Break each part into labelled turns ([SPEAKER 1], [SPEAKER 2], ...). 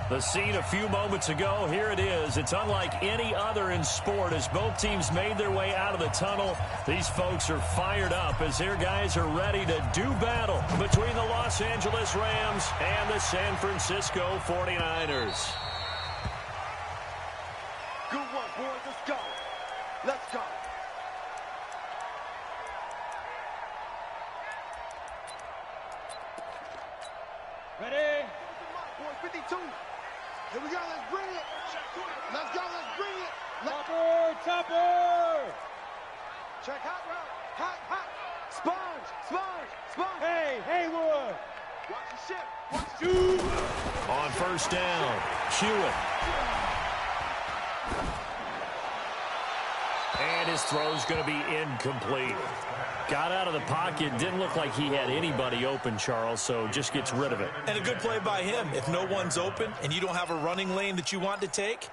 [SPEAKER 1] The scene a few moments ago, here it is. It's unlike any other in sport as both teams made their way out of the tunnel. These folks are fired up as their guys are ready to do battle between the Los Angeles Rams and the San Francisco 49ers.
[SPEAKER 2] Good one, boys. Let's go. Let's go.
[SPEAKER 3] Ready?
[SPEAKER 2] Boys, 52. Here we go. Let's bring it. Let's go. Let's bring it.
[SPEAKER 3] Topper.
[SPEAKER 2] Check hot route. Hot. Sponge.
[SPEAKER 3] Hey, Haywood.
[SPEAKER 2] Watch the ship. Watch the
[SPEAKER 3] Shoot.
[SPEAKER 1] On first down, Hewitt. And his throw's going to be incomplete. Got out of the pocket. Didn't look like he had anybody open, Charles, so just gets rid of it.
[SPEAKER 4] And a good play by him. If no one's open and you don't have a running lane that you want to take,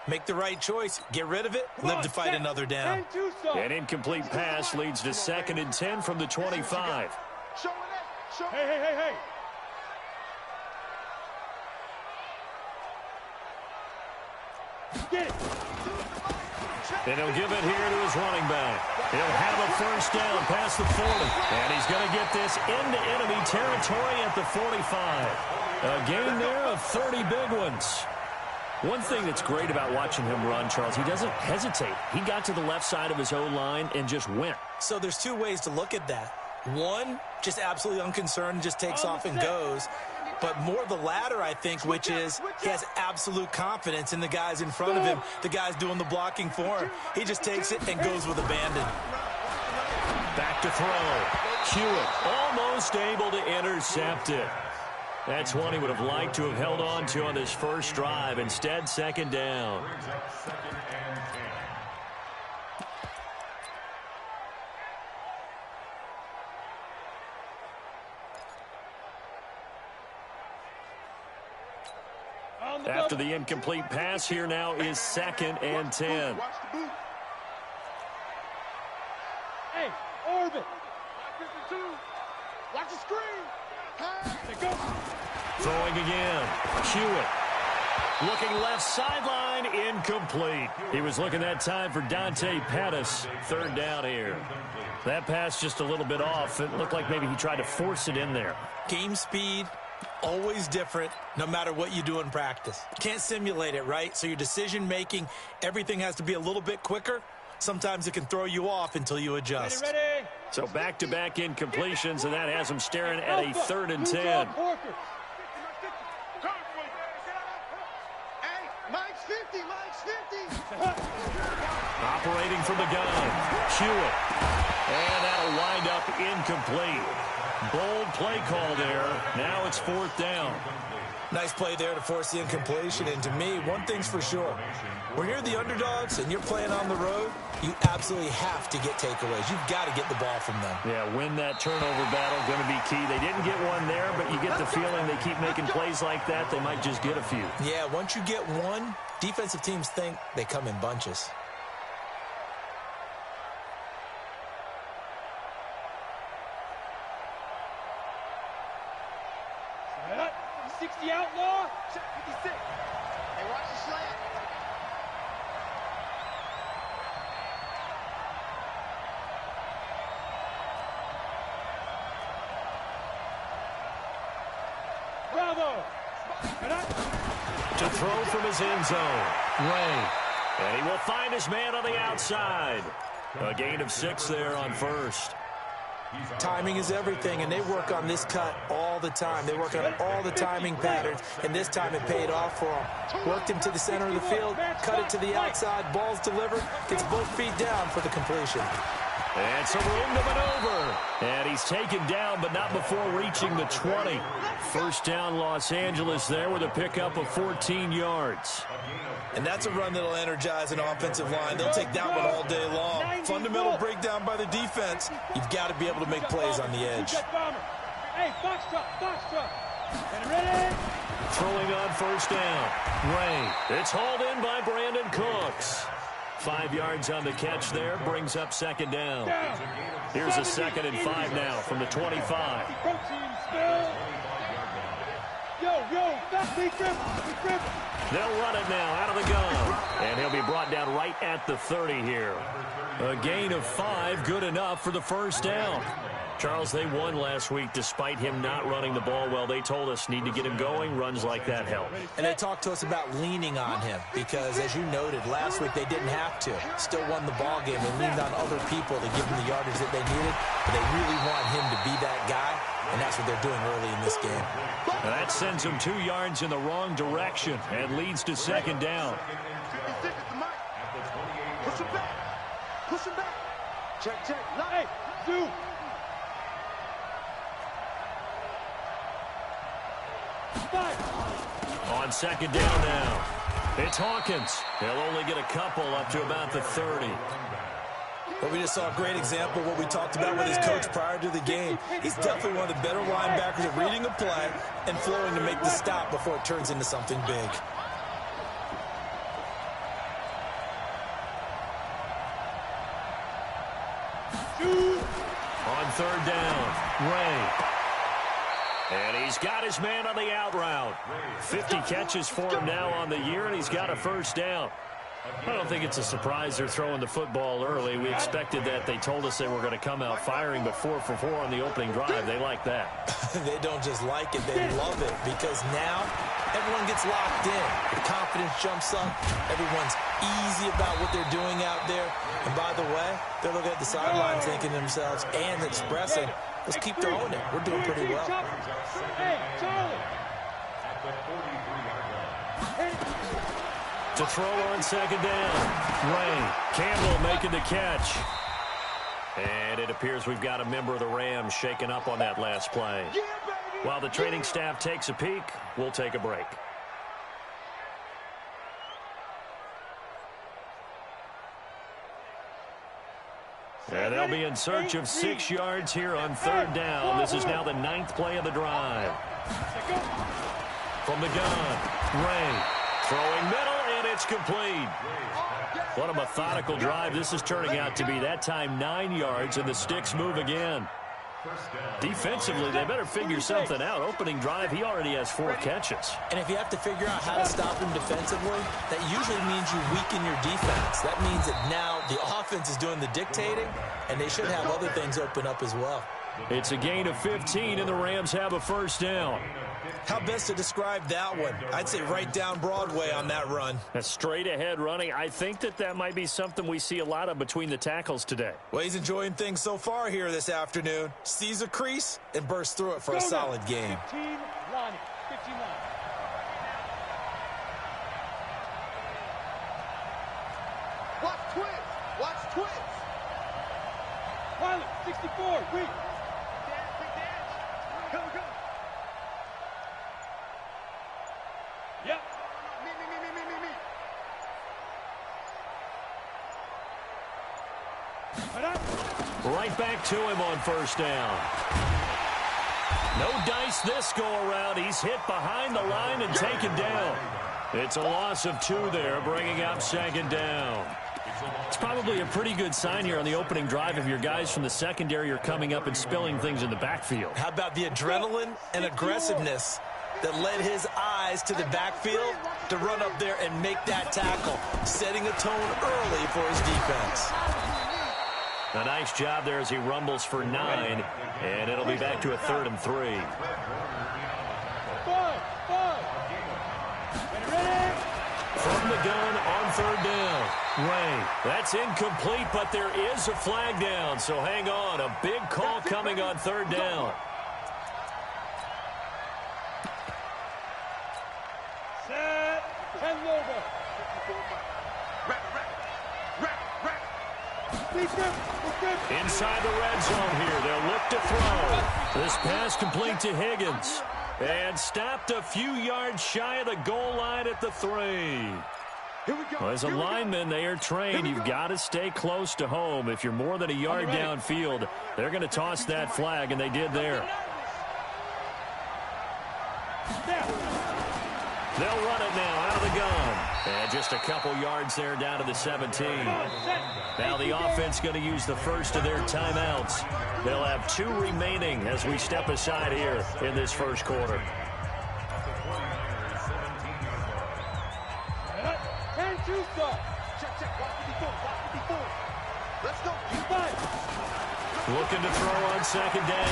[SPEAKER 4] make the right choice. Get rid of it. Live to fight another down.
[SPEAKER 1] An incomplete pass leads to 2nd and 10 from the 25.
[SPEAKER 2] Show it.
[SPEAKER 3] Hey. Get it.
[SPEAKER 1] And he'll give it here to his running back. He'll have a first down past the 40. And he's going to get this into enemy territory at the 45. A gain there of 30 big ones. One thing that's great about watching him run, Charles, he doesn't hesitate. He got to the left side of his O-line and just went.
[SPEAKER 4] So there's two ways to look at that. One, just absolutely unconcerned, just takes off and goes. But more the latter, I think, which is he has absolute confidence in the guys in front of him, the guys doing the blocking for him. He just takes it and goes with abandon.
[SPEAKER 1] Back to throw. Hewitt almost able to intercept it. That's one he would have liked to have held on to on this first drive. Instead, 2nd down. After the incomplete pass, here now is 2nd and 10.
[SPEAKER 2] Watch the boot.
[SPEAKER 3] Hey, orbit.
[SPEAKER 2] Watch 52. Watch the screen.
[SPEAKER 3] Hey, go.
[SPEAKER 1] Throwing again. Hewitt. Looking left sideline, incomplete. He was looking that time for Dante Pettis. 3rd down here. That pass just a little bit off. It looked like maybe he tried to force it in there.
[SPEAKER 4] Game speed, always different, no matter what you do in practice. Can't simulate it, right? So your decision-making, everything has to be a little bit quicker. Sometimes it can throw you off until you adjust.
[SPEAKER 3] Ready.
[SPEAKER 1] So back-to-back incompletions, and that has him staring at a 3rd and 10.
[SPEAKER 2] Hey, Mike's 50.
[SPEAKER 1] Operating from the gun. Hewitt. And that'll wind up incomplete. Bold play call there. Now it's 4th down.
[SPEAKER 4] Nice play there to force the incompletion. And to me, one thing's for sure. When you're the underdogs and you're playing on the road, you absolutely have to get takeaways. You've got to get the ball from them.
[SPEAKER 1] Yeah, win that turnover battle, going to be key. They didn't get one there, but you get the feeling they keep making plays like that, they might just get a few.
[SPEAKER 4] Yeah, once you get one, defensive teams think they come in bunches.
[SPEAKER 3] Set. 60 outlaw.
[SPEAKER 2] 56. Hey, watch the slant.
[SPEAKER 3] Bravo.
[SPEAKER 1] To throw from his end zone. Ray. And he will find his man on the outside. A gain of 6 there on first.
[SPEAKER 4] Timing is everything, and they work on this cut all the time. They work on all the timing patterns, and this time it paid off for him. Worked him to the center of the field, cut it to the outside, ball's delivered, gets both feet down for the completion.
[SPEAKER 1] And some room to maneuver. And he's taken down, but not before reaching the 20. First down, Los Angeles there with a pickup of 14 yards.
[SPEAKER 4] And that's a run that'll energize an offensive line. They'll take that one all day long. Fundamental breakdown by the defense. You've got to be able to make plays on the edge.
[SPEAKER 3] Hey, box truck. Ready?
[SPEAKER 1] Throwing on first down. Ray. It's hauled in by Brandon Cooks. 5 yards on the catch there, brings up 2nd down. Here's a 2nd and 5 now from the 25.
[SPEAKER 3] Back, big grip.
[SPEAKER 1] They'll run it now out of the gun. And he'll be brought down right at the 30 here. A gain of 5, good enough for the first down. Charles, they won last week despite him not running the ball well. They told us need to get him going. Runs like that help.
[SPEAKER 4] And they talked to us about leaning on him because, as you noted, last week they didn't have to. Still won the ball game. They leaned on other people to give them the yardage that they needed, but they really want him to be that guy, and that's what they're doing early in this game.
[SPEAKER 1] Now that sends them 2 yards in the wrong direction and leads to second down.
[SPEAKER 2] 56 at the mic. Push him back. Push him back. Check.
[SPEAKER 3] Hey, Zoo.
[SPEAKER 1] On second down now, it's Hawkins. He'll only get a couple up to about the 30.
[SPEAKER 4] But we just saw a great example of what we talked about with his coach prior to the game. He's definitely one of the better linebackers at reading a play and flowing to make the stop before it turns into something big.
[SPEAKER 1] On third down, Ray. And he's got his man on the out route. 50 catches for him now on the year, and he's got a first down. I don't think it's a surprise they're throwing the football early. We expected that. They told us they were going to come out firing, but 4 for 4 on the opening drive. They like that.
[SPEAKER 4] They don't just like it, they love it, because now everyone gets locked in. The confidence jumps up. Everyone's easy about what they're doing out there. And by the way, they're looking at the sidelines thinking to themselves and expressing, let's keep throwing it. We're doing pretty well.
[SPEAKER 3] Hey, Charlie.
[SPEAKER 1] To throw on second down, Ray. Campbell making the catch. And it appears we've got a member of the Rams shaken up on that last play. While the training staff takes a peek, we'll take a break. And they'll be in search of 6 yards here on third down. This is now the 9th play of the drive. From the gun, Ray throwing middle, and it's complete. What a methodical drive this is turning out to be. That time 9 yards, and the sticks move again. Defensively, they better figure something out. Opening drive, he already has 4 catches.
[SPEAKER 4] And if you have to figure out how to stop him defensively, that usually means you weaken your defense. That means that now the offense is doing the dictating, and they should have other things open up as well.
[SPEAKER 1] It's a gain of 15, and the Rams have a first down.
[SPEAKER 4] How best to describe that one? I'd say right down Broadway on that run.
[SPEAKER 1] A straight ahead running. I think that might be something we see a lot of between the tackles today.
[SPEAKER 4] Well, he's enjoying things so far here this afternoon. Sees a crease and bursts through it for a solid game.
[SPEAKER 3] 15 line.
[SPEAKER 2] Watch twins. Watch twins.
[SPEAKER 3] Pilot, 64, weak.
[SPEAKER 2] Go.
[SPEAKER 3] Yep.
[SPEAKER 2] Me.
[SPEAKER 1] Right back to him on first down. No dice this go around. He's hit behind the line and taken down. It's a loss of 2 there, bringing up second down. It's probably a pretty good sign here on the opening drive if your guys from the secondary are coming up and spilling things in the backfield.
[SPEAKER 4] How about the adrenaline and aggressiveness that led his eyes to the backfield to run up there and make that tackle, setting a tone early for his defense.
[SPEAKER 1] A nice job there as he rumbles for 9, and it'll be back to a 3rd and 3. From the gun on third down, Ray. That's incomplete, but there is a flag down, so hang on. A big call coming on third down.
[SPEAKER 3] Set. 10 logo.
[SPEAKER 1] Inside the red zone here. They'll look to throw. This pass complete to Higgins. And stopped a few yards shy of the goal line at the 3. Well, as a lineman, they are trained. You've got to stay close to home. If you're more than a yard downfield, they're going to toss that flag, and they did there. They'll run it now out of the gun. And just a couple yards there down to the 17. Now the offense going to use the first of their timeouts. They'll have 2 remaining as we step aside here in this first quarter.
[SPEAKER 3] Shoot, sir.
[SPEAKER 2] Check. Watch 54. Watch 54. Let's go.
[SPEAKER 1] Looking to throw on second down.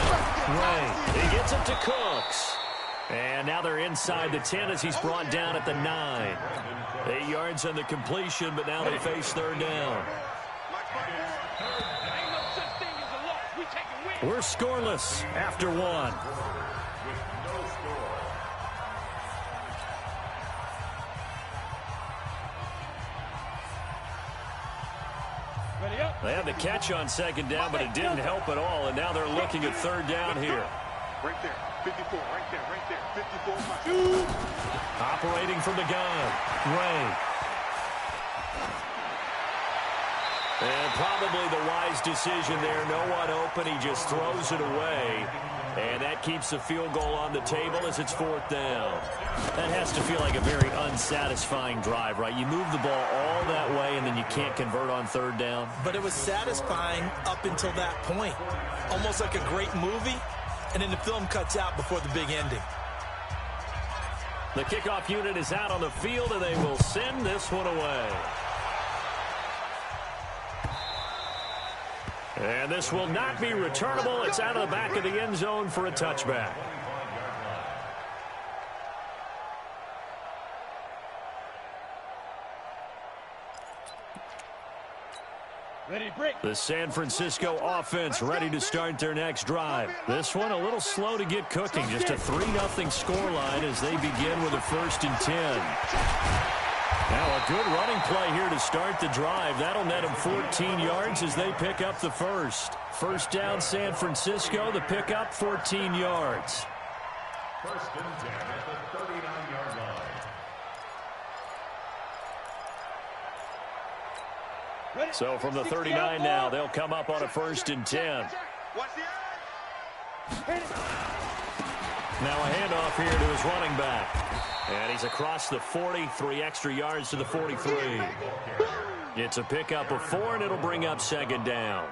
[SPEAKER 1] Ray, he gets it to Cooks. And now they're inside the 10 as he's brought down at the 9. 8 yards on the completion, but now they face third down. We're scoreless after 1.
[SPEAKER 3] Ready up.
[SPEAKER 1] They had the catch on second down, but it didn't help at all, and now they're looking at third down here.
[SPEAKER 2] Right there. 54. Right there. 54.
[SPEAKER 1] Operating from the gun, Ray. And probably the wise decision there. No one open. He just throws it away. And that keeps the field goal on the table as it's fourth down. That has to feel like a very unsatisfying drive, right? You move the ball all that way, and then you can't convert on third down.
[SPEAKER 4] But it was satisfying up until that point. Almost like a great movie, and then the film cuts out before the big ending.
[SPEAKER 1] The kickoff unit is out on the field, and they will send this one away. And this will not be returnable. It's out of the back of the end zone for a touchback.
[SPEAKER 3] Ready, break.
[SPEAKER 1] The San Francisco offense ready to start their next drive. This one a little slow to get cooking. Just a 3-0 scoreline as they begin with a 1st and 10. Now a good running play here to start the drive. That'll net them 14 yards as they pick up the first. First down San Francisco. The pickup 14 yards.
[SPEAKER 5] 1st and 10 at the 39-yard line.
[SPEAKER 1] So from the 39 now, they'll come up on a 1st and 10. Now a handoff here to his running back. And he's across the 40, 3 extra yards to the 43. It's a pickup of 4, and it'll bring up second down.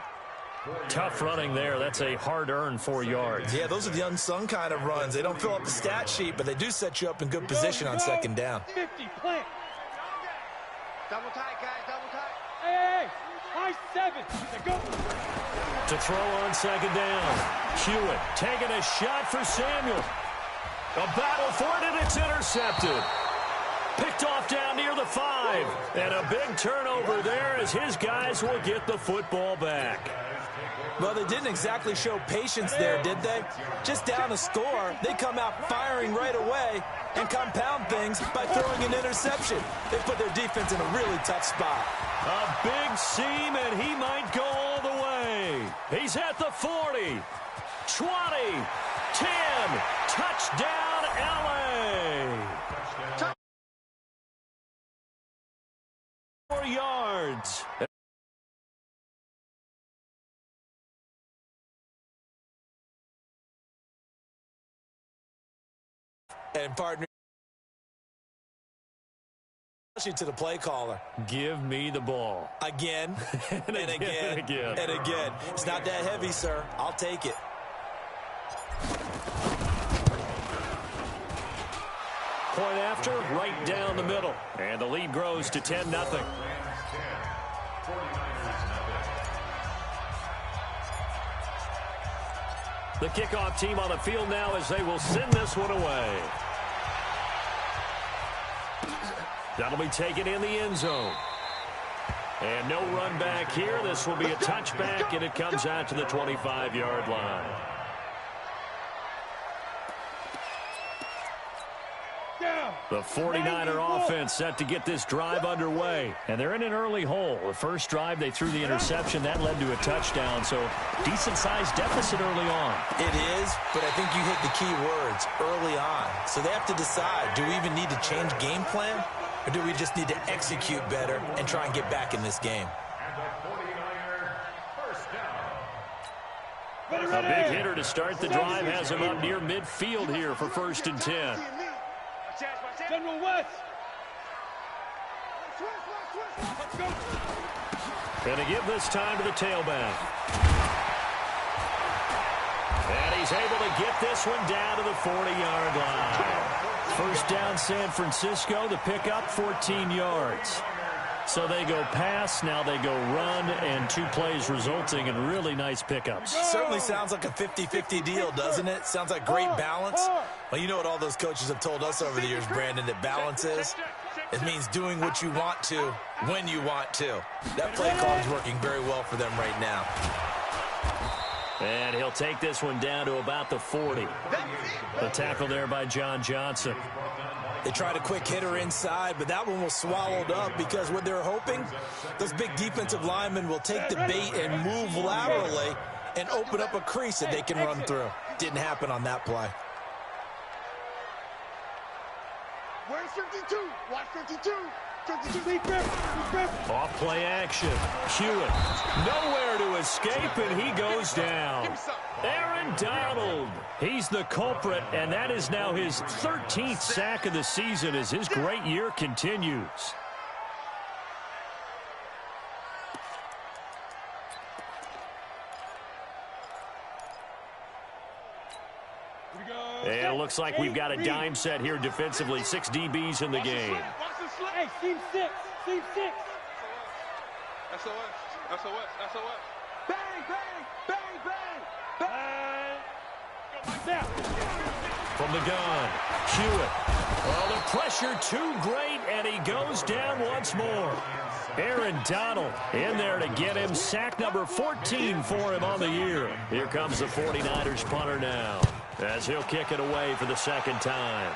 [SPEAKER 1] Tough running there. That's a hard-earned 4 yards.
[SPEAKER 4] Yeah, those are the unsung kind of runs. They don't fill up the stat sheet, but they do set you up in good position on second down.
[SPEAKER 3] 50, plant.
[SPEAKER 2] Double tight, guys. Double tight.
[SPEAKER 3] Hey, high 7. Go.
[SPEAKER 1] To throw on second down. Hewitt taking a shot for Samuel. A battle for it, and it's intercepted. Picked off down near the 5. And a big turnover there as his guys will get the football back.
[SPEAKER 4] Well, they didn't exactly show patience there, did they? Just down a score, they come out firing right away and compound things by throwing an interception. They put their defense in a really tough spot.
[SPEAKER 1] A big seam, and he might go all the way. He's at the 40, 20, 10. Touchdown, LA. 4 yards.
[SPEAKER 4] And partner, to the play caller.
[SPEAKER 1] Give me the ball.
[SPEAKER 4] Again, and again,
[SPEAKER 1] again.
[SPEAKER 4] and again. It's not that heavy, sir. I'll take it.
[SPEAKER 1] Point after, right down the middle. And the lead grows to 10-0. The kickoff team on the field now as they will send this one away. That'll be taken in the end zone. And no run back here. This will be a touchback, and it comes out to the 25-yard line. The 49er offense set to get this drive underway. And they're in an early hole. The first drive, they threw the interception. That led to a touchdown. So decent-sized deficit early on.
[SPEAKER 4] It is, but I think you hit the key words, early on. So they have to decide, do we even need to change game plan? Or do we just need to execute better and try and get back in this game?
[SPEAKER 1] A big hitter to start the drive has him up near midfield here for 1st and 10.
[SPEAKER 3] General West.
[SPEAKER 1] Going to give this time to the tailback. And he's able to get this one down to the 40-yard line. First down San Francisco, the pickup 14 yards. So they go pass, now they go run, and 2 plays resulting in really nice pickups.
[SPEAKER 4] Certainly sounds like a 50-50 deal, doesn't it? Sounds like great balance. Well, you know what all those coaches have told us over the years, Brandon, that balance is? It means doing what you want to when you want to. That play call is working very well for them right now.
[SPEAKER 1] And he'll take this one down to about the 40. The tackle there by John Johnson.
[SPEAKER 4] They tried a quick hitter inside, but that one was swallowed up because what they're hoping, those big defensive linemen will take the bait and move laterally and open up a crease that they can run through. Didn't happen on that play.
[SPEAKER 2] Where's 52? Watch 52. 52.
[SPEAKER 1] Off play action. Hewitt nowhere to escape, and he goes down. Aaron Donald. He's the culprit, and that is now his 13th sack of the season as his great year continues. And it looks like we've got a dime set here defensively. 6 DBs in the game.
[SPEAKER 3] Hey, team 6. Team 6.
[SPEAKER 2] SOS. SOS. SOS. Bang, bang, bang, bang.
[SPEAKER 3] Now.
[SPEAKER 1] From the gun, Hewitt. Oh, the pressure too great, and he goes down once more. Aaron Donald in there to get him. Sack number 14 for him on the year. Here comes the 49ers punter now, as he'll kick it away for the second time.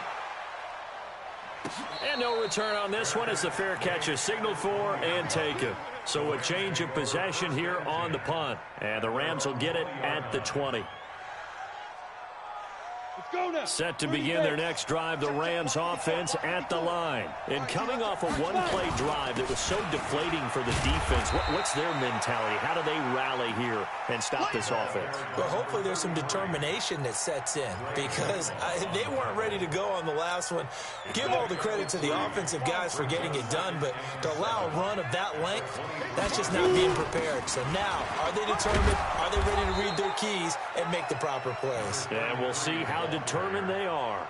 [SPEAKER 1] And no return on this one as the fair catch is signaled for and taken. So a change of possession here on the punt. And the Rams will get it at the 20. Set to begin their next drive, the Rams offense at the line. And coming off a one-play drive that was so deflating for the defense, what's their mentality? How do they rally here and stop this offense?
[SPEAKER 4] Well, hopefully there's some determination that sets in because they weren't ready to go on the last one. Give all the credit to the offensive guys for getting it done, but to allow a run of that length, that's just not being prepared. So now, are they determined? Are they ready to read their keys and make the proper plays?
[SPEAKER 1] And we'll see how determined they are.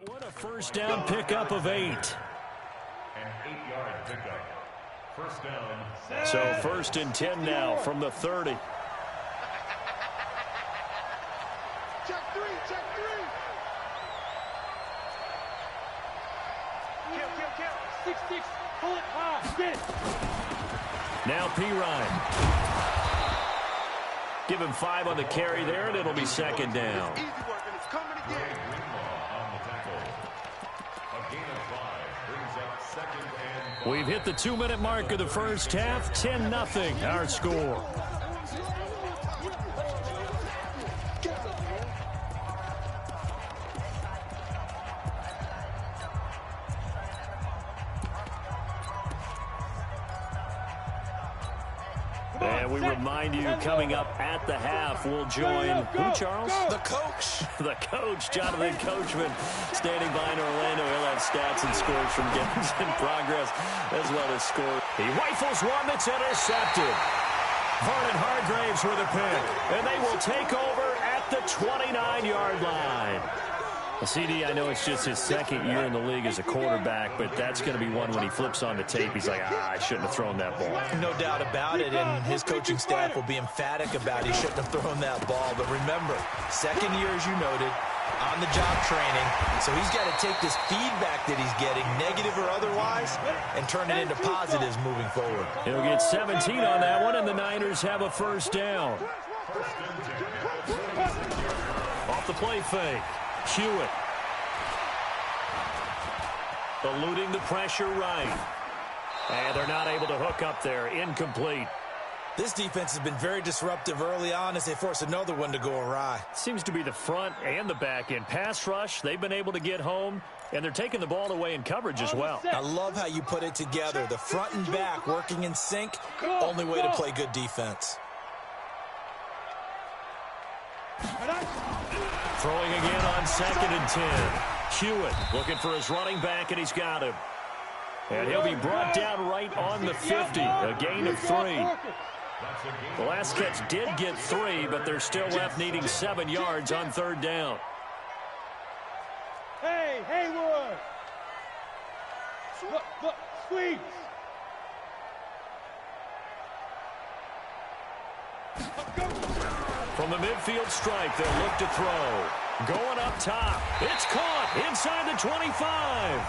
[SPEAKER 1] What a first down pickup of 8.
[SPEAKER 5] An 8-yard pickup. First down.
[SPEAKER 1] So 1st and 10 now from the 30.
[SPEAKER 2] Check 3. Check 3.
[SPEAKER 3] Kill. 6-6. Pull it high. Get it.
[SPEAKER 1] Now Pirine. Give him 5 on the carry there, and it'll be second down.
[SPEAKER 2] Easy work, and it's coming again.
[SPEAKER 1] We've hit the 2-minute mark of the first half. 10-0 our score. And we remind you, coming up at the half, we'll join who, Charles?
[SPEAKER 4] The coach.
[SPEAKER 1] The coach, Jonathan Coachman, standing by in Orlando. He'll have stats and scores from games in progress, as well as scores. He rifles one that's intercepted. Vernon Hargraves with a pick, and they will take over at the 29-yard line. CD, I know it's just his second year in the league as a quarterback, but that's going to be one when he flips on the tape. He's like, I shouldn't have thrown that ball.
[SPEAKER 4] No doubt about it, and his coaching staff will be emphatic about he shouldn't have thrown that ball. But remember, second year, as you noted, on-the-job training, so he's got to take this feedback that he's getting, negative or otherwise, and turn it into positives moving forward.
[SPEAKER 1] He'll get 17 on that one, and the Niners have a first down. Off the play fake. Hewitt. Eluding the pressure right. And they're not able to hook up there. Incomplete.
[SPEAKER 4] This defense has been very disruptive early on as they force another one to go awry.
[SPEAKER 1] Seems to be the front and the back end. Pass rush, they've been able to get home. And they're taking the ball away in coverage as well.
[SPEAKER 4] I love how you put it together. The front and back working in sync. Only way to play good defense.
[SPEAKER 1] Throwing again on 2nd and 10. Hewitt looking for his running back, and he's got him. And he'll be brought down right on the 50. A gain of 3. The last catch did get 3, but they're still left needing 7 yards on 3rd down.
[SPEAKER 3] Hey, Haywood! Look, squeeze!
[SPEAKER 1] From the midfield stripe, they'll look to throw. Going up top. It's caught inside the 25.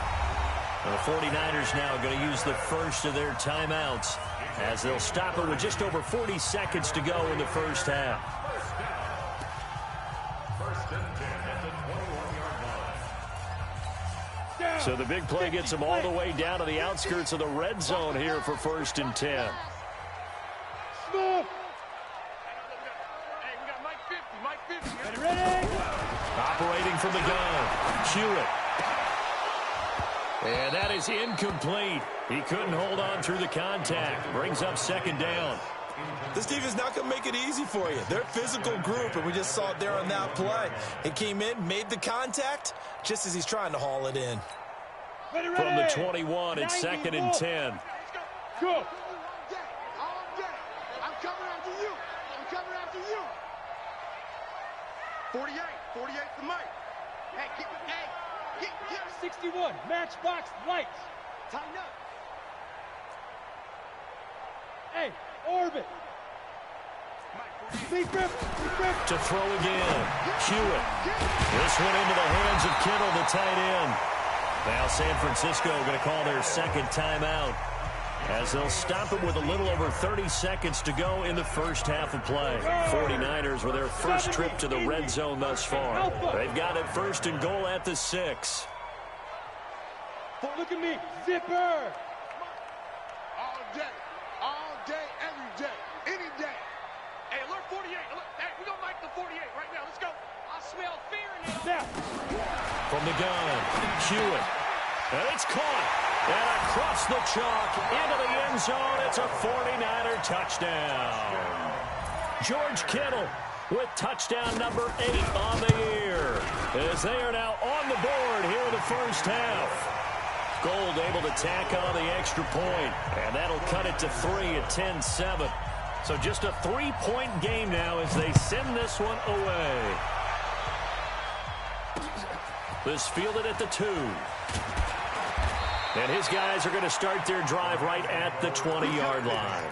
[SPEAKER 1] The 49ers now going to use the first of their timeouts as they'll stop it with just over 40 seconds to go in the first half.
[SPEAKER 5] First and 10 at the 21-yard line.
[SPEAKER 1] So the big play gets them all the way down to the outskirts of the red zone here for 1st and 10.
[SPEAKER 3] Smith!
[SPEAKER 2] Hey, we got Mike 50.
[SPEAKER 3] Ready?
[SPEAKER 1] Operating from the gun, Hewitt. And that is incomplete. He couldn't hold on through the contact. Brings up 2nd down.
[SPEAKER 4] This defense is not going to make it easy for you. They're a physical group, and we just saw it there on that play. He came in, made the contact, just as he's trying to haul it in.
[SPEAKER 1] From the 21, it's 2nd and 10.
[SPEAKER 3] Go!
[SPEAKER 2] All day. I'm coming after you. 48 for Mike. Hey, get.
[SPEAKER 3] 61, matchbox lights.
[SPEAKER 2] Tighten up.
[SPEAKER 3] Hey, orbit. Be grip.
[SPEAKER 1] To throw again, Hewitt. This one into the hands of Kittle, the tight end. Now San Francisco going to call their 2nd timeout as they'll stop it with a little over 30 seconds to go in the first half of play. 49ers with their first trip to the red zone thus far. They've got it 1st and goal at the 6.
[SPEAKER 3] Look at me, zipper.
[SPEAKER 2] All day, every day, any day.
[SPEAKER 6] Hey, alert 48. Hey, we're going to make the 48 right now. Let's go. I smell fear in it.
[SPEAKER 3] Now.
[SPEAKER 1] From the gun, Hewitt. And it's caught. And across the chalk into the end zone. It's a 49er touchdown. George Kittle with touchdown number 8 on the year, as they are now on the board here in the first half. Gold able to tack on the extra point, and that'll cut it to 3 at 10-7. So just a 3-point game now as they send this one away. This fielded at the 2. And his guys are going to start their drive right at the 20-yard line.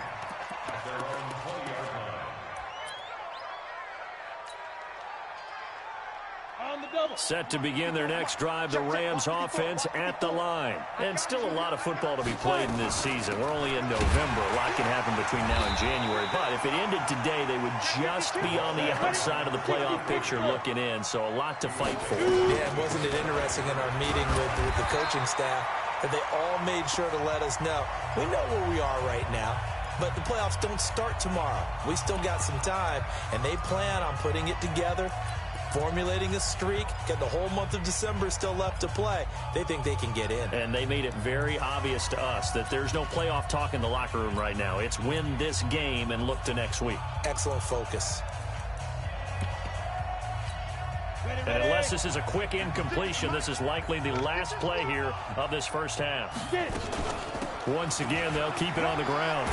[SPEAKER 1] Set to begin their next drive, the Rams offense at the line. And still a lot of football to be played in this season. We're only in November. A lot can happen between now and January. But if it ended today, they would just be on the outside of the playoff picture looking in. So a lot to fight for.
[SPEAKER 4] Yeah, wasn't it interesting in our meeting with the coaching staff that they all made sure to let us know. We know where we are right now, but the playoffs don't start tomorrow. We still got some time, and they plan on putting it together, formulating a streak, got the whole month of December still left to play. They think they can get in.
[SPEAKER 1] And they made it very obvious to us that there's no playoff talk in the locker room right now. It's win this game and look to next week.
[SPEAKER 4] Excellent focus.
[SPEAKER 1] And unless this is a quick incompletion, this is likely the last play here of this first half. Once again, they'll keep it on the ground.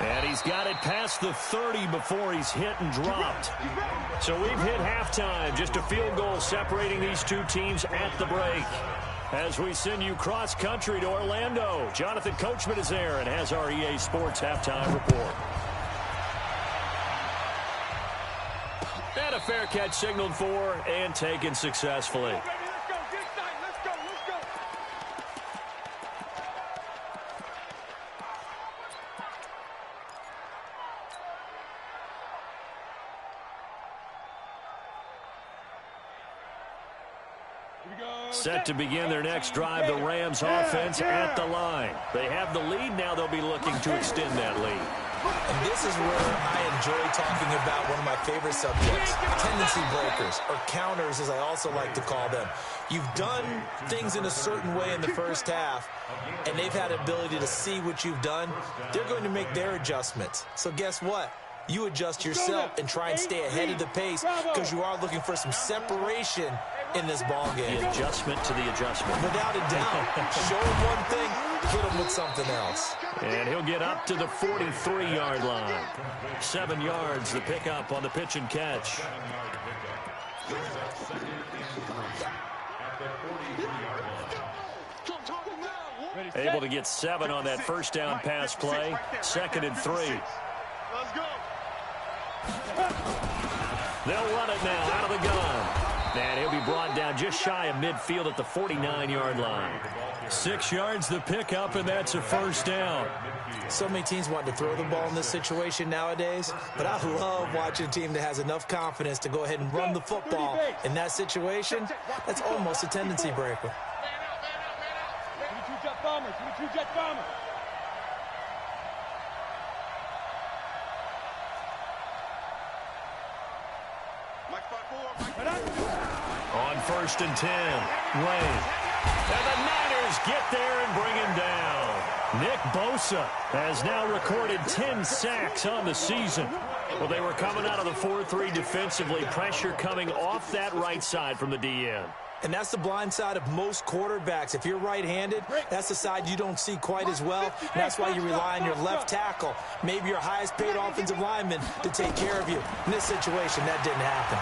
[SPEAKER 1] And he's got it past the 30 before he's hit and dropped. So we've hit halftime. Just a field goal separating these two teams at the break. As we send you cross-country to Orlando, Jonathan Coachman is there and has our EA Sports halftime report. And a fair catch signaled for and taken successfully.
[SPEAKER 3] Let's go. Get inside. Let's go.
[SPEAKER 1] Set to begin their next drive, the Rams offense at the line. They have the lead now. They'll be looking to extend that lead.
[SPEAKER 4] And this is where I enjoy talking about one of my favorite subjects, tendency breakers, or counters, as I also like to call them. You've done things in a certain way in the first half, and they've had the ability to see what you've done. They're going to make their adjustments. So guess what? You adjust yourself and try and stay ahead of the pace because you are looking for some separation in this ball game.
[SPEAKER 1] The adjustment to the adjustment.
[SPEAKER 4] Without a doubt. Show him one thing, hit him with something else.
[SPEAKER 1] And he'll get up to the 43-yard line. 7 yards, the pickup on the pitch and catch. Able to get 7 on that first down pass play. 2nd and 3.
[SPEAKER 2] Let's go.
[SPEAKER 1] They'll run it now out of the gun. And he'll be brought down just shy of midfield at the 49-yard line. 6 yards the pickup, and that's a first down.
[SPEAKER 4] So many teams want to throw the ball in this situation nowadays, but I love watching a team that has enough confidence to go ahead and run the football. In that situation, that's almost a tendency breaker.
[SPEAKER 3] Jet bombers. Jet bombers.
[SPEAKER 1] On 1st and 10, Wayne. And the Niners get there and bring him down. Nick Bosa has now recorded 10 sacks on the season. Well, they were coming out of the 4-3 defensively. Pressure coming off that right side from the DN.
[SPEAKER 4] And that's the blind side of most quarterbacks. If you're right-handed, that's the side you don't see quite as well. And that's why you rely on your left tackle, maybe your highest-paid offensive lineman, to take care of you. In this situation, that didn't happen.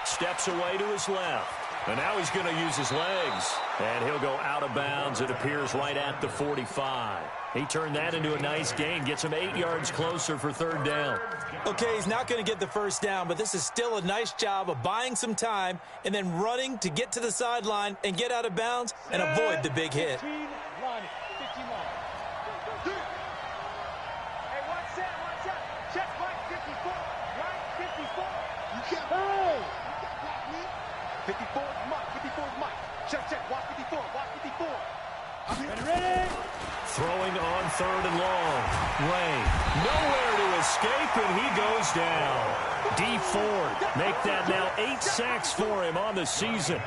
[SPEAKER 1] Steps away to his left. And now he's going to use his legs. And he'll go out of bounds, it appears, right at the 45. He turned that into a nice gain. Gets him 8 yards closer for 3rd down.
[SPEAKER 4] Okay, he's not going to get the first down, but this is still a nice job of buying some time and then running to get to the sideline and get out of bounds and avoid the big hit.
[SPEAKER 3] 15 line.
[SPEAKER 6] Hey, watch out. Check right 54. Right 54.
[SPEAKER 2] You can't.
[SPEAKER 3] Hey!
[SPEAKER 2] 54 is Mike. 54 is Mike. Check. Watch 54. Watch 54.
[SPEAKER 3] Ready?
[SPEAKER 1] Throwing on 3rd and long. Wayne, nowhere to escape, and he goes down. D. Ford make that now 8 sacks for him on the season.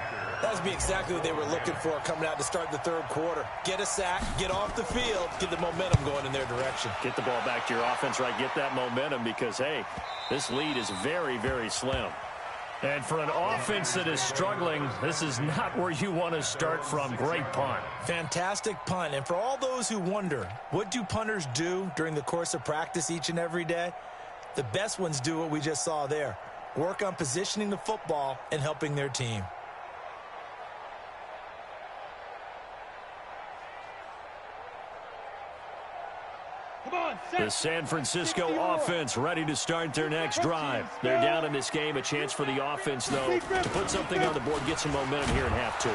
[SPEAKER 4] That would be exactly what they were looking for coming out to start the 3rd quarter. Get a sack, get off the field, get the momentum going in their direction.
[SPEAKER 1] Get the ball back to your offense, right? Get that momentum because, hey, this lead is very, very slim. And for an offense that is struggling, this is not where you want to start from. Great punt.
[SPEAKER 4] Fantastic punt. And for all those who wonder, what do punters do during the course of practice each and every day? The best ones do what we just saw there. Work on positioning the football and helping their team.
[SPEAKER 1] The San Francisco offense ready to start their next drive. They're down in this game. A chance for the offense, though, to put something on the board, get some momentum here in half 2.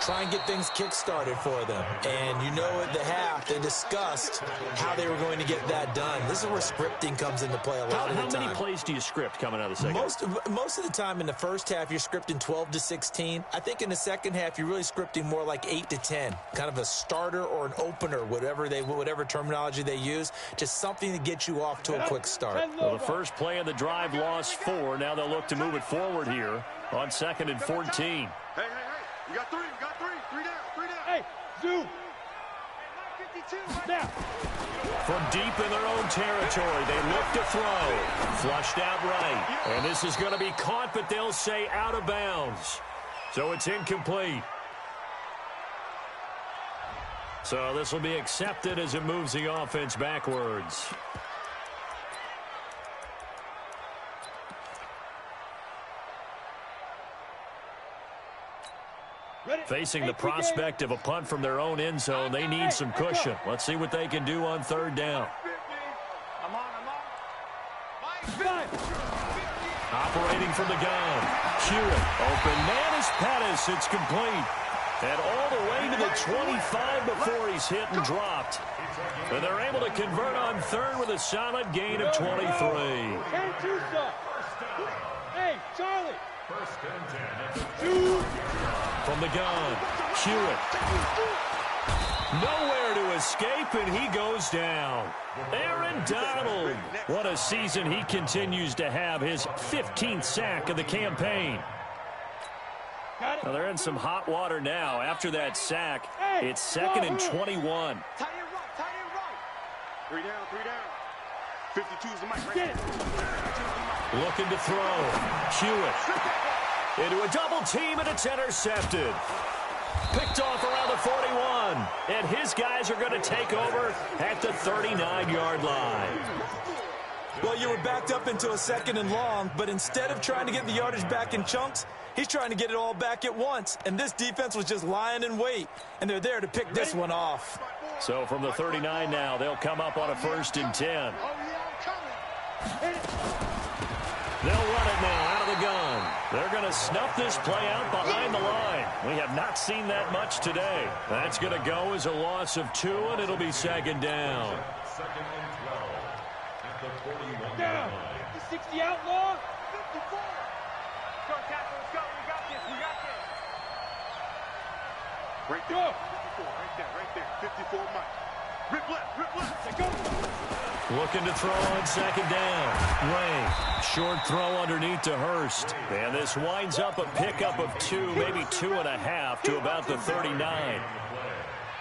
[SPEAKER 4] Try and get things kick-started for them. And you know at the half, they discussed how they were going to get that done. This is where scripting comes into play a lot of the time.
[SPEAKER 1] How many plays do you script coming out of the second?
[SPEAKER 4] Most of the time in the first half, you're scripting 12 to 16. I think in the second half, you're really scripting more like 8 to 10. Kind of a starter or an opener, whatever terminology they use. Just something to get you off to a quick start.
[SPEAKER 1] Well, the first play of the drive lost 4. Now they'll look to move it forward here on 2nd and 14.
[SPEAKER 2] Hey. We got 3. 3 down.
[SPEAKER 3] Hey, zoom. Now.
[SPEAKER 1] From deep in their own territory, they look to throw. Flushed out right. And this is going to be caught, but they'll say out of bounds. So it's incomplete. So this will be accepted as it moves the offense backwards. Facing the prospect of a punt from their own end zone, they need some cushion. Let's see what they can do on 3rd down.
[SPEAKER 6] I'm on.
[SPEAKER 1] Operating from the gun. Hewitt, open man is Pettis. It's complete. And all the way to the 25 before he's hit and dropped. And they're able to convert on 3rd with a solid gain of 23.
[SPEAKER 3] Hey, Charlie.
[SPEAKER 1] From the gun, Hewitt. Nowhere to escape, and he goes down. Aaron Donald. What a season he continues to have, his 15th sack of the campaign. Well, they're in some hot water now. After that sack, it's 2nd and 21.
[SPEAKER 2] Tight end right, tight end right. 3 down, 3 down. 52 is the mic right there.
[SPEAKER 1] Looking to throw. Hewitt into a double team, and it's intercepted. Picked off around the 41. And his guys are going to take over at the 39-yard line.
[SPEAKER 4] Well, you were backed up into a 2nd and long, but instead of trying to get the yardage back in chunks, he's trying to get it all back at once. And this defense was just lying in wait, and they're there to pick this one off.
[SPEAKER 1] So from the 39 now, they'll come up on a 1st and 10. They'll run it now out of the gun. They're going to snuff this play out behind the line. We have not seen that much today. That's going to go as a loss of 2, and it'll be 2nd down.
[SPEAKER 5] 2nd and 12 at the 41.
[SPEAKER 3] Down. 60 outlaw.
[SPEAKER 2] 54. Go, tackle, let's go. We got this, we got this. Right there. 54, right there. 54, Mike. Rip left. Let's go.
[SPEAKER 1] Looking to throw on 2nd down. Ray, short throw underneath to Hurst. And this winds up a pickup of 2, maybe 2.5 to about the 39.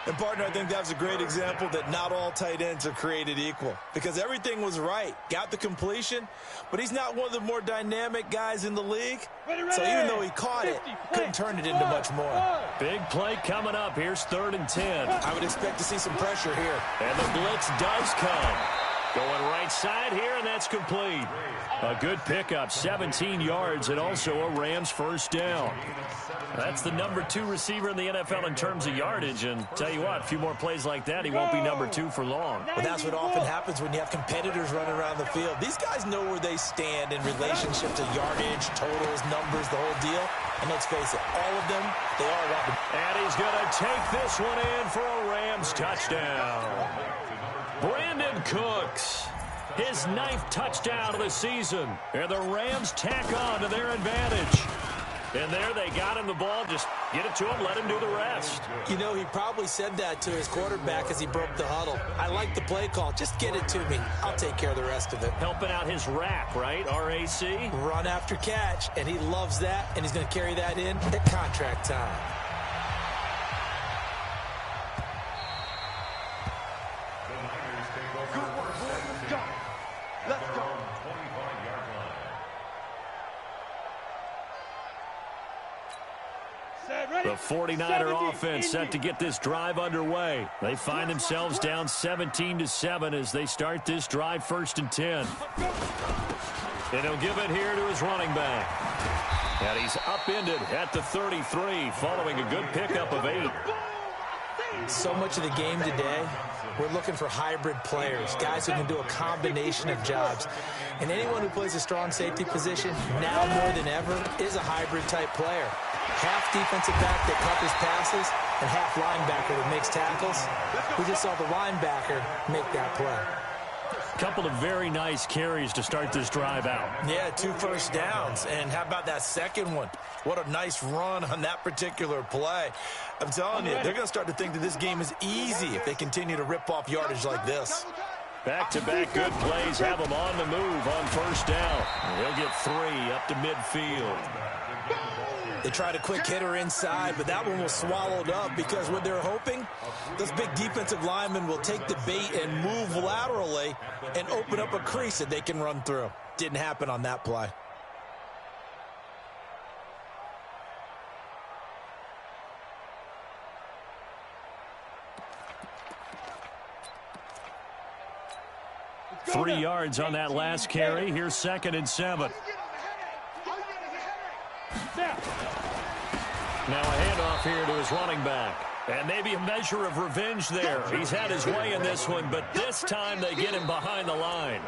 [SPEAKER 4] And, partner, I think that's a great example that not all tight ends are created equal, because everything was right. Got the completion, but he's not one of the more dynamic guys in the league. So even though he caught it, couldn't turn it into much more.
[SPEAKER 1] Big play coming up. Here's 3rd and 10.
[SPEAKER 4] I would expect to see some pressure here.
[SPEAKER 1] And the blitz does come. Going right side here, and that's complete. A good pickup, 17 yards, and also a Rams 1st down. That's the number 2 receiver in the NFL in terms of yardage, and tell you what, a few more plays like that, he won't be number 2 for long.
[SPEAKER 4] Well, that's what often happens when you have competitors running around the field. These guys know where they stand in relationship to yardage, totals, numbers, the whole deal. And let's face it, all of them, they all want to.
[SPEAKER 1] And he's going to take this one in for a Rams touchdown. Brandon Cooks, his 9th touchdown of the season. And the Rams tack on to their advantage. And there they got him the ball. Just get it to him, let him do the rest.
[SPEAKER 4] You know, he probably said that to his quarterback as he broke the huddle. I like the play call. Just get it to me. I'll take care of the rest of it.
[SPEAKER 1] Helping out his rack, right? RAC?
[SPEAKER 4] Run after catch, and he loves that, and he's going to carry that in at contract time.
[SPEAKER 2] Let's go.
[SPEAKER 1] The 49er offense set to get this drive underway. They find themselves down 17-7 as they start this drive 1st and 10. And he'll give it here to his running back. And he's upended at the 33 following a good pickup of 8.
[SPEAKER 4] So much of the game today, we're looking for hybrid players, guys who can do a combination of jobs. And anyone who plays a strong safety position, now more than ever, is a hybrid-type player. Half defensive back that covers passes and half linebacker that makes tackles. We just saw the linebacker make that play.
[SPEAKER 1] Couple of very nice carries to start this drive out.
[SPEAKER 4] Yeah, 2 first downs. And how about that second one? What a nice run on that particular play. I'm telling you, they're going to start to think that this game is easy if they continue to rip off yardage like this.
[SPEAKER 1] Back-to-back good plays have him on the move on 1st down. And he'll get 3 up to midfield.
[SPEAKER 4] They tried a quick hitter inside, but that one was swallowed up because what they're hoping, those big defensive linemen will take the bait and move laterally and open up a crease that they can run through. Didn't happen on that play.
[SPEAKER 1] Three yards on that last carry. Here's 2nd and 7. Now a handoff here to his running back. And maybe a measure of revenge there. He's had his way in this one, but this time they get him behind the line.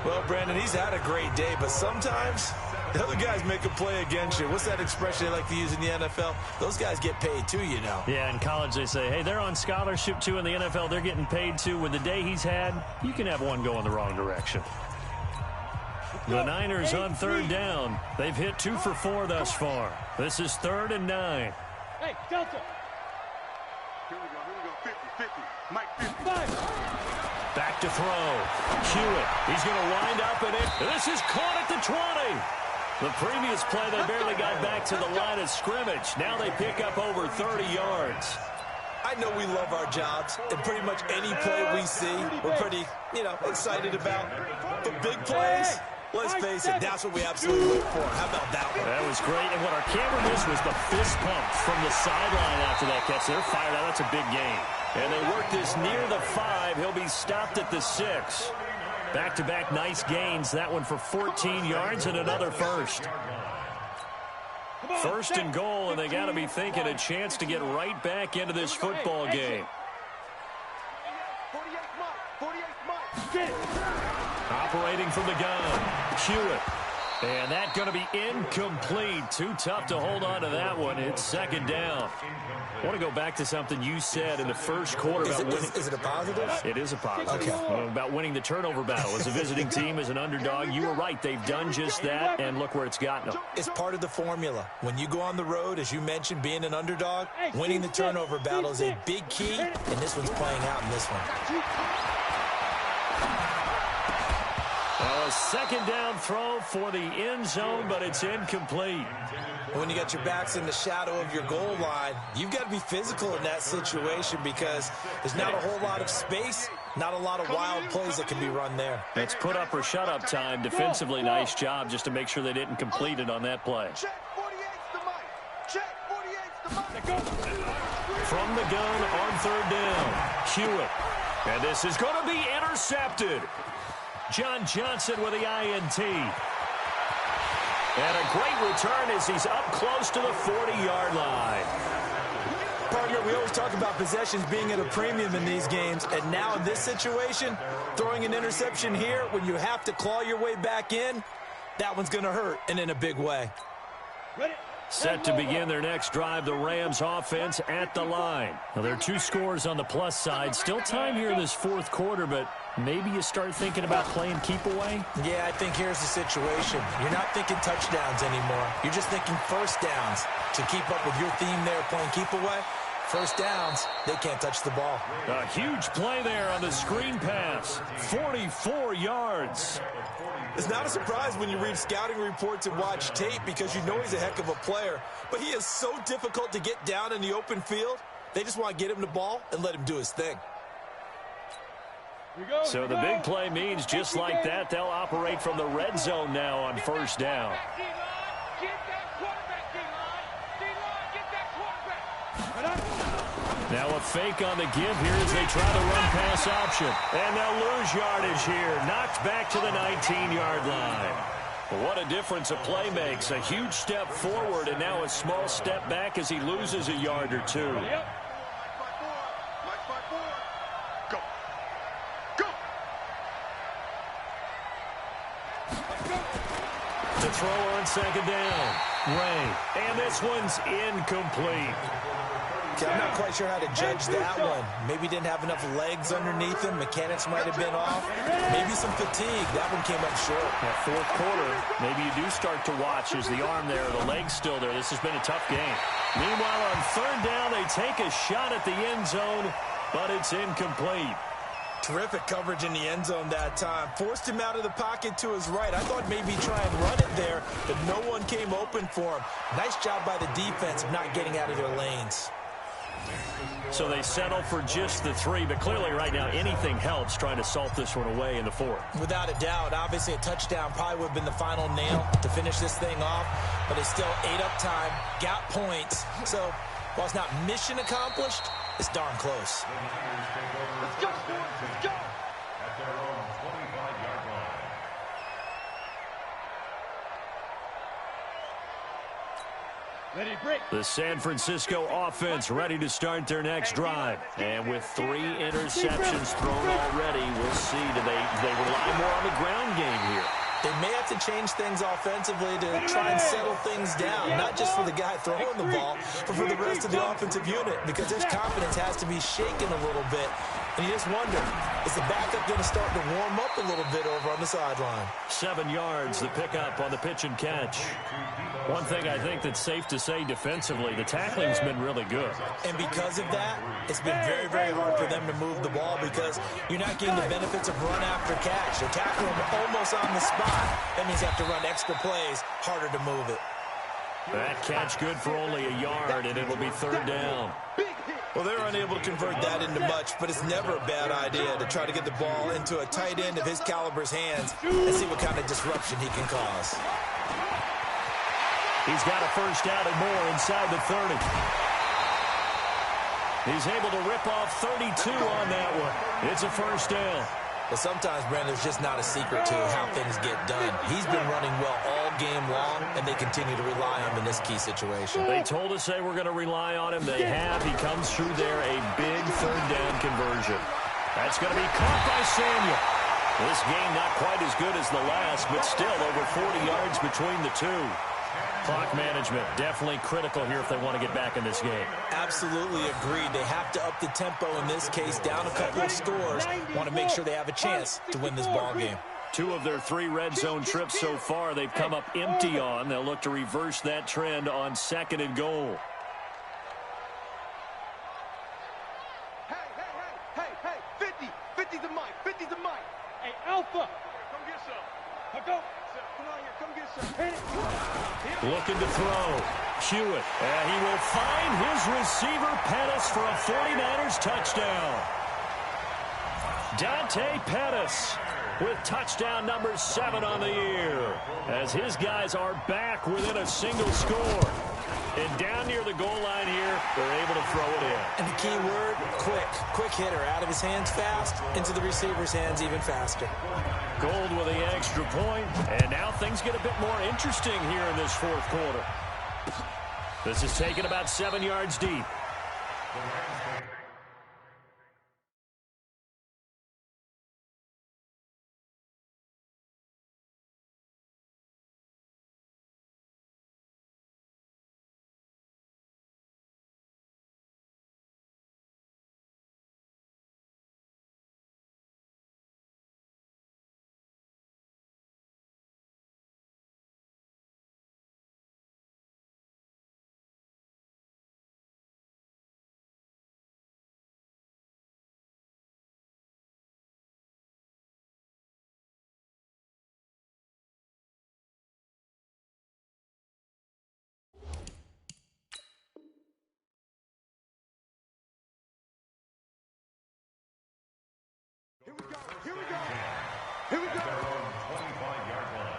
[SPEAKER 4] Well, Brandon, he's had a great day, but sometimes the other guys make a play against you. What's that expression they like to use in the NFL? Those guys get paid too, you know.
[SPEAKER 1] Yeah, in college they say, hey, they're on scholarship too. In the NFL, they're getting paid too. With the day he's had, you can have one go in the wrong direction. The Niners on 3rd down. They've hit 2 for 4 thus far. This is 3rd and 9.
[SPEAKER 3] Hey, Delta.
[SPEAKER 2] Here we go. 50, 50. Mike 50.
[SPEAKER 1] Back to throw. Hewitt. He's going to wind up in it. This is caught at the 20. The previous play, they barely got back to the line of scrimmage. Now they pick up over 30 yards.
[SPEAKER 4] I know we love our jobs, and pretty much any play we see, we're pretty, excited about. But big plays, let's face it, that's what we absolutely look for. How about that one?
[SPEAKER 1] That was great, and what our camera missed was the fist pump from the sideline after that catch. They're fired out. That's a big game. And they work this near the 5. He'll be stopped at the 6. Back-to-back nice gains. That one for 14 yards and another first. First and goal, and they got to be thinking a chance to get right back into this football game.
[SPEAKER 3] 48
[SPEAKER 1] Operating from the gun, Hewitt. And that's going to be incomplete. Too tough to hold on to that one. It's second down. I want to go back to something you said in the first quarter.
[SPEAKER 4] Is it a positive?
[SPEAKER 1] It is a positive.
[SPEAKER 4] Okay.
[SPEAKER 1] About winning the turnover battle. As a visiting team, as an underdog, you were right. They've done just that, and look where it's gotten them.
[SPEAKER 4] It's part of the formula. When you go on the road, as you mentioned, being an underdog, winning the turnover battle is a big key, and this one's playing out in this one.
[SPEAKER 1] A second down throw for the end zone, but it's incomplete.
[SPEAKER 4] When you got your backs in the shadow of your goal line, you've got to be physical in that situation because there's not a whole lot of space, not a lot of wild plays that can be run there.
[SPEAKER 1] It's put up or shut up time. Defensively, nice job just to make sure they didn't complete it on that play.
[SPEAKER 2] Check 48's the mic. Check 48's the mic.
[SPEAKER 1] From the gun on third down, Hewitt. And this is going to be intercepted. John Johnson with the INT. And a great return as he's up close to the 40-yard line.
[SPEAKER 4] Partner, we always talk about possessions being at a premium in these games, and now in this situation, throwing an interception here when you have to claw your way back in, that one's going to hurt, and in a big way.
[SPEAKER 1] Set to begin their next drive, the Rams offense at the line. Now, there are 2 scores on the plus side. Still time here in this fourth quarter, but maybe you start thinking about playing keep away?
[SPEAKER 4] Yeah, I think here's the situation. You're not thinking touchdowns anymore. You're just thinking first downs. To keep up with your theme there, playing keep away, first downs, they can't touch the ball.
[SPEAKER 1] A huge play there on the screen pass. 44 yards.
[SPEAKER 4] It's not a surprise when you read scouting reports and watch tape because you know he's a heck of a player. But he is so difficult to get down in the open field. They just want to get him the ball and let him do his thing.
[SPEAKER 1] So the big play means just like that, they'll operate from the red zone now on first down. Now a fake on the give here as they try the run-pass option. And they'll lose yardage here. Knocked back to the 19-yard line. What a difference a play makes. A huge step forward and now a small step back as he loses a yard or 2.
[SPEAKER 2] Go. Go.
[SPEAKER 1] To throw on second down. Ray. And this one's incomplete.
[SPEAKER 4] Okay, I'm not quite sure how to judge that one. Maybe didn't have enough legs underneath him. Mechanics might have been off. Maybe some fatigue. That one came up short.
[SPEAKER 1] That fourth quarter, maybe you do start to watch as the arm there, the leg's still there. This has been a tough game. Meanwhile, on third down, they take a shot at the end zone, but it's incomplete.
[SPEAKER 4] Terrific coverage in the end zone that time. Forced him out of the pocket to his right. I thought maybe try and run it there, but no one came open for him. Nice job by the defense of not getting out of their lanes.
[SPEAKER 1] So they settle for just the 3, but clearly right now anything helps trying to salt this one away in the 4th.
[SPEAKER 4] Without a doubt, obviously a touchdown probably would have been the final nail to finish this thing off, but it's still ate up time, got points. So while it's not mission accomplished, it's darn close.
[SPEAKER 6] Let's go, let's go.
[SPEAKER 5] At their own 25-yard line.
[SPEAKER 1] The San Francisco offense ready to start their next drive. And with 3 interceptions thrown already, we'll see. Do they rely more on the ground game here?
[SPEAKER 4] They may have to change things offensively to try and settle things down, not just for the guy throwing the ball, but for the rest of the offensive unit, because their confidence has to be shaken a little bit. And you just wonder, is the backup going to start to warm up a little bit over on the sideline?
[SPEAKER 1] 7 yards, the pickup on the pitch and catch. One thing I think that's safe to say defensively, the tackling's been really good.
[SPEAKER 4] And because of that, it's been very, very hard for them to move the ball because you're not getting the benefits of run after catch. They're tackling them almost on the spot. That means you have to run extra plays, harder to move it.
[SPEAKER 1] That catch good for only a yard, and it'll be 3rd down.
[SPEAKER 4] Well, they're unable to convert that into much, but it's never a bad idea to try to get the ball into a tight end of his caliber's hands and see what kind of disruption he can cause.
[SPEAKER 1] He's got a first down and more inside the 30. He's able to rip off 32 on that one. It's a first down.
[SPEAKER 4] But sometimes, Brandon, there's just not a secret to how things get done. He's been running well all game long, and they continue to rely on him in this key situation.
[SPEAKER 1] They told us they were going to rely on him. They have. He comes through there, a big 3rd down conversion. That's going to be caught by Samuel. This game not quite as good as the last, but still over 40 yards between the two. Clock management definitely critical here if they want to get back in this game.
[SPEAKER 4] Absolutely agreed. They have to up the tempo in this case, down a couple of scores. Want to make sure they have a chance to win this ball game.
[SPEAKER 1] 2 of their 3 red zone trips so far they've come up empty on. They'll look to reverse that trend on 2nd and goal.
[SPEAKER 6] Hey, 50. 50's the mic. 50's the mic.
[SPEAKER 3] Hey, Alpha.
[SPEAKER 6] Come get some.
[SPEAKER 3] Now go.
[SPEAKER 6] Come on here. Come get some.
[SPEAKER 1] Looking to throw. Hewitt. And he will find his receiver, Pettis, for a 49ers touchdown. Dante Pettis with touchdown number 7 on the year, as his guys are back within a single score. And down near the goal line here, they're able to throw it in.
[SPEAKER 4] And the key word, quick. Quick hitter, out of his hands fast, into the receiver's hands even faster.
[SPEAKER 1] Gold with the extra point, and now things get a bit more interesting here in this 4th quarter. This is taken about 7 yards deep.
[SPEAKER 6] Here we go. Here we go.
[SPEAKER 5] At their own 25-yard line.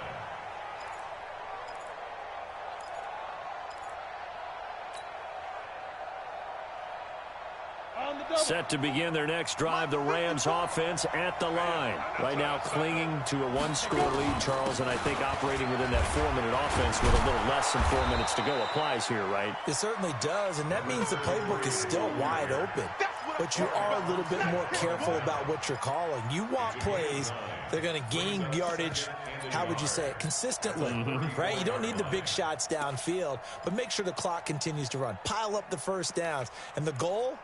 [SPEAKER 1] Set to begin their next drive, the Rams offense at the line. Right now clinging to a 1-score lead, Charles, and I think operating within that 4-minute offense with a little less than 4 minutes to go applies here, right?
[SPEAKER 4] It certainly does, and that means the playbook is still wide open. But you are a little bit more careful about what you're calling. You want plays that are going to gain yardage, how would you say it, consistently, right? You don't need the big shots downfield, but make sure the clock continues to run. Pile up the first downs. And the goal?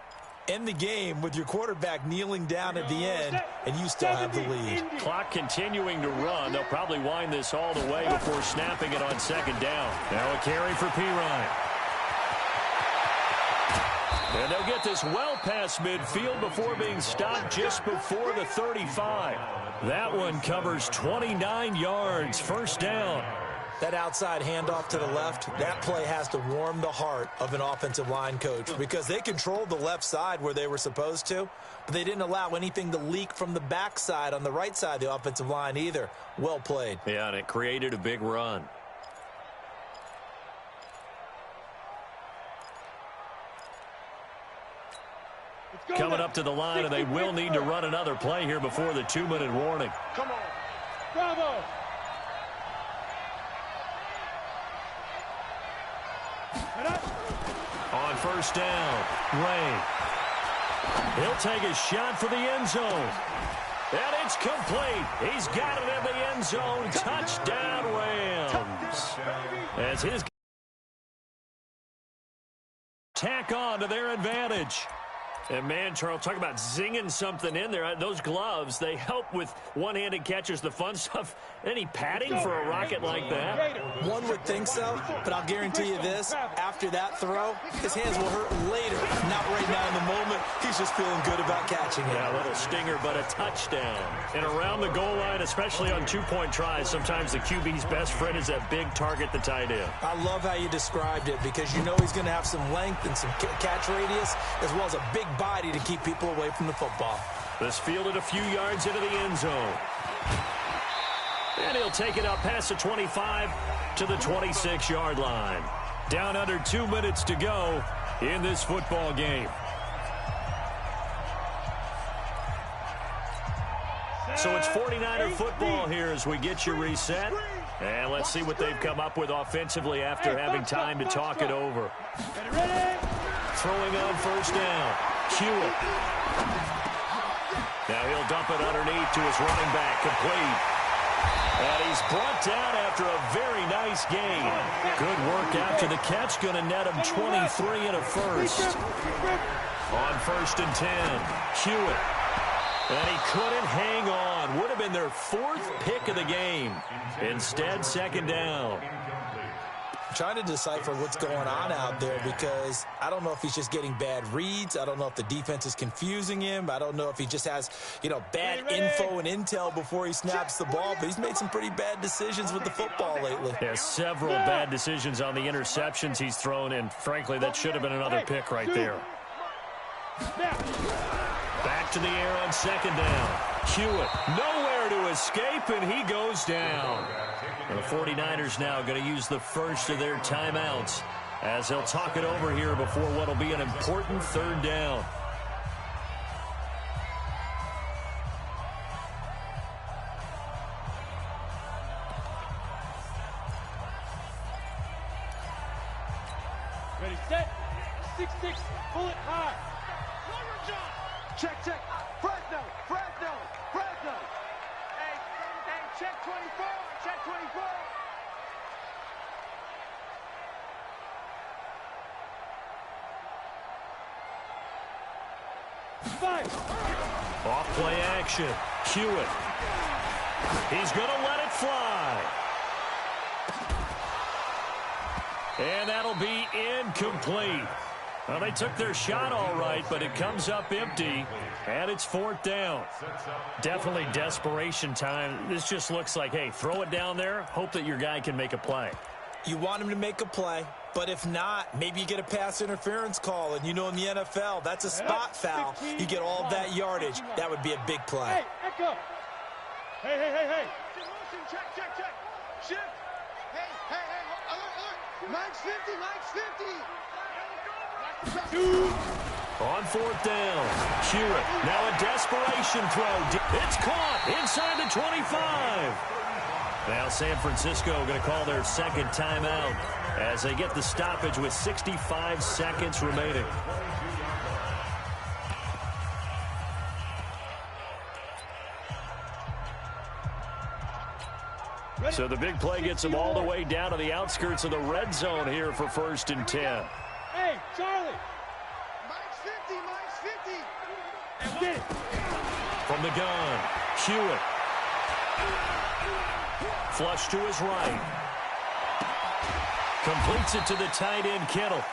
[SPEAKER 4] End the game with your quarterback kneeling down at the end, and you still have the lead.
[SPEAKER 1] Clock continuing to run. They'll probably wind this all the way before snapping it on 2nd down. Now a carry for Pirine. And they'll get this well past midfield before being stopped just before the 35. That one covers 29 yards. First down.
[SPEAKER 4] That outside handoff to the left, that play has to warm the heart of an offensive line coach because they controlled the left side where they were supposed to, but they didn't allow anything to leak from the backside on the right side of the offensive line either. Well played.
[SPEAKER 1] Yeah, and it created a big run. Coming up to the line, and they will need to run another play here before the 2-minute warning.
[SPEAKER 6] Come on.
[SPEAKER 3] Bravo.
[SPEAKER 1] On first down, Ray. He'll take a shot for the end zone. And it's complete. He's got it in the end zone. Touchdown, Rams. As his tack on to their advantage. And, man, Charles, talk about zinging something in there. Those gloves, they help with one-handed catches, the fun stuff. Any padding for a rocket like that?
[SPEAKER 4] One would think so, but I'll guarantee you this. After that throw, his hands will hurt later. Not right now in the moment. He's just feeling good about catching it.
[SPEAKER 1] Yeah, a little stinger, but a touchdown. And around the goal line, especially on two-point tries, sometimes the QB's best friend is that big target, the tight end.
[SPEAKER 4] I love how you described it because you know he's going to have some length and some catch radius as well as a big body to keep people away from the football.
[SPEAKER 1] This fielded a few yards into the end zone. And he'll take it up past the 25 to the 26-yard line. Down under 2 minutes to go in this football game. So it's 49er football here as we get you reset. And let's see what they've come up with offensively after having time to talk it over. Throwing on first down. Hewitt. Now he'll dump it underneath to his running back. Complete. And he's brought down after a very nice gain. Good work after the catch. Going to net him 23 and a first. On first and 10. Hewitt. And he couldn't hang on. Would have been their fourth pick of the game. Instead, second down.
[SPEAKER 4] Trying to decipher what's going on out there because I don't know if he's just getting bad reads. I don't know if the defense is confusing him. I don't know if he just has, bad info and intel before he snaps the ball. But he's made some pretty bad decisions with the football lately.
[SPEAKER 1] There's several bad decisions on the interceptions he's thrown, and frankly, that should have been another pick right there. Back to the air on second down. Hewitt nowhere to escape, and he goes down. And the 49ers now going to use the first of their timeouts as they'll talk it over here before what will be an important third down.
[SPEAKER 3] Ready, set. 6-6. Pull it high.
[SPEAKER 6] Check. Fresno. Hey, check 24. Check 24.
[SPEAKER 1] Off play action. Hewitt. He's going to let it fly. And that'll be incomplete. Well, they took their shot all right, but it comes up empty, and it's fourth down. Definitely desperation time. This just looks like, hey, throw it down there, hope that your guy can make a play.
[SPEAKER 4] You want him to make a play, but if not, maybe you get a pass interference call, and in the NFL, that's a spot foul. You get all of that yardage. That would be a big play.
[SPEAKER 3] Hey, echo. Hey.
[SPEAKER 6] Check. Shift. Hey. Alert. Mike's 50.
[SPEAKER 1] On fourth down, Hewitt. Now a desperation throw. It's caught inside the 25. Now San Francisco going to call their second timeout as they get the stoppage with 65 seconds remaining. So the big play gets them all the way down to the outskirts of the red zone here for first and 10.
[SPEAKER 3] Hey, Charlie.
[SPEAKER 6] Mike's 50.
[SPEAKER 3] Get it.
[SPEAKER 1] From the gun, Hewitt. Flush to his right. Completes it to the tight end, Kittle.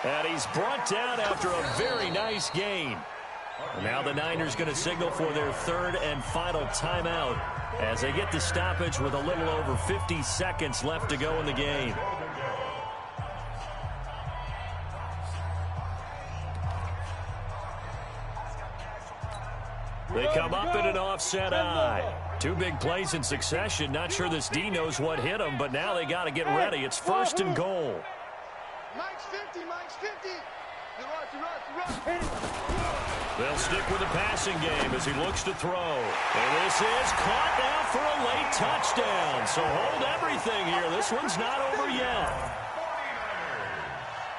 [SPEAKER 1] And he's brought down after a very nice gain. And now the Niners going to signal for their third and final timeout as they get the stoppage with a little over 50 seconds left to go in the game. They come up in an offset eye. Two big plays in succession. Not sure this D knows what hit him, but now they got to get ready. It's first and goal.
[SPEAKER 6] Mike's 50.
[SPEAKER 1] They'll stick with the passing game as he looks to throw. And this is caught now for a late touchdown. So hold everything here. This one's not over yet.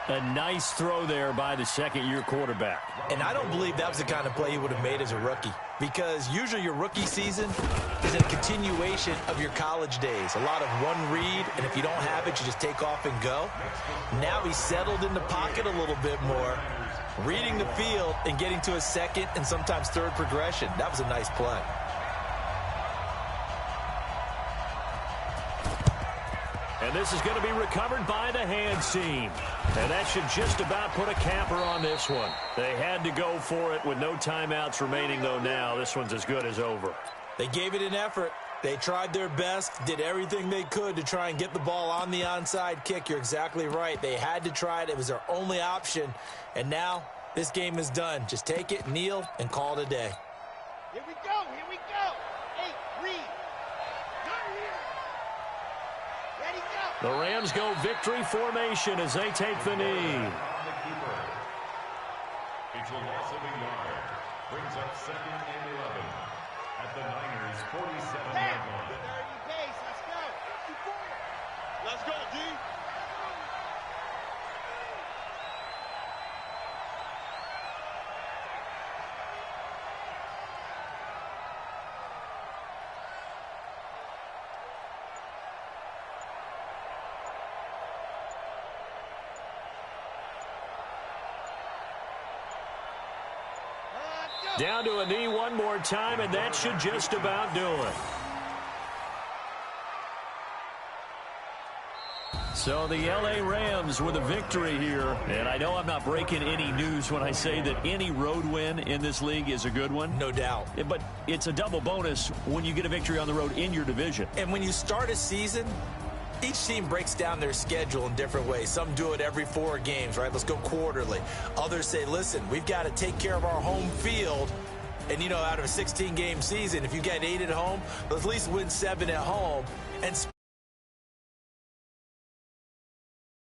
[SPEAKER 1] A nice throw there by the second-year quarterback.
[SPEAKER 4] And I don't believe that was the kind of play he would have made as a rookie, because usually your rookie season is a continuation of your college days. A lot of one read, and if you don't have it, you just take off and go. Now he's settled in the pocket a little bit more. reading the field and getting to a second and sometimes third progression. That was a nice play.
[SPEAKER 1] And this is going to be recovered by the hands team. And that should just about put a capper on this one. They had to go for it with no timeouts remaining, though now. This one's as good as over.
[SPEAKER 4] They gave it an effort. They tried their best, did everything they could to try and get the ball on the onside kick. You're exactly right. They had to try it. It was their only option. And now this game is done. Just take it, kneel, and call it a day.
[SPEAKER 6] Here we go. Here we go. Hey, read. Ready, go.
[SPEAKER 1] The Rams go victory formation as they take the knee.
[SPEAKER 5] It's a loss of a yard. Brings up 2nd and 11 at the Niners' 47-yard line.
[SPEAKER 6] 30 pace. Let's go. Let's go, D.
[SPEAKER 1] Down to a knee one more time, and that should just about do it. So the L.A. Rams with a victory here. And I know I'm not breaking any news when I say that any road win in this league is a good one.
[SPEAKER 4] No doubt.
[SPEAKER 1] But it's a double bonus when you get a victory on the road in your division.
[SPEAKER 4] And when you start a season, each team breaks down their schedule in different ways. Some do it every 4 games, right? Let's go quarterly. Others say, listen, we've got to take care of our home field. And, you know, out of a 16-game season, if you get 8 at home, let's at least win 7 at home. And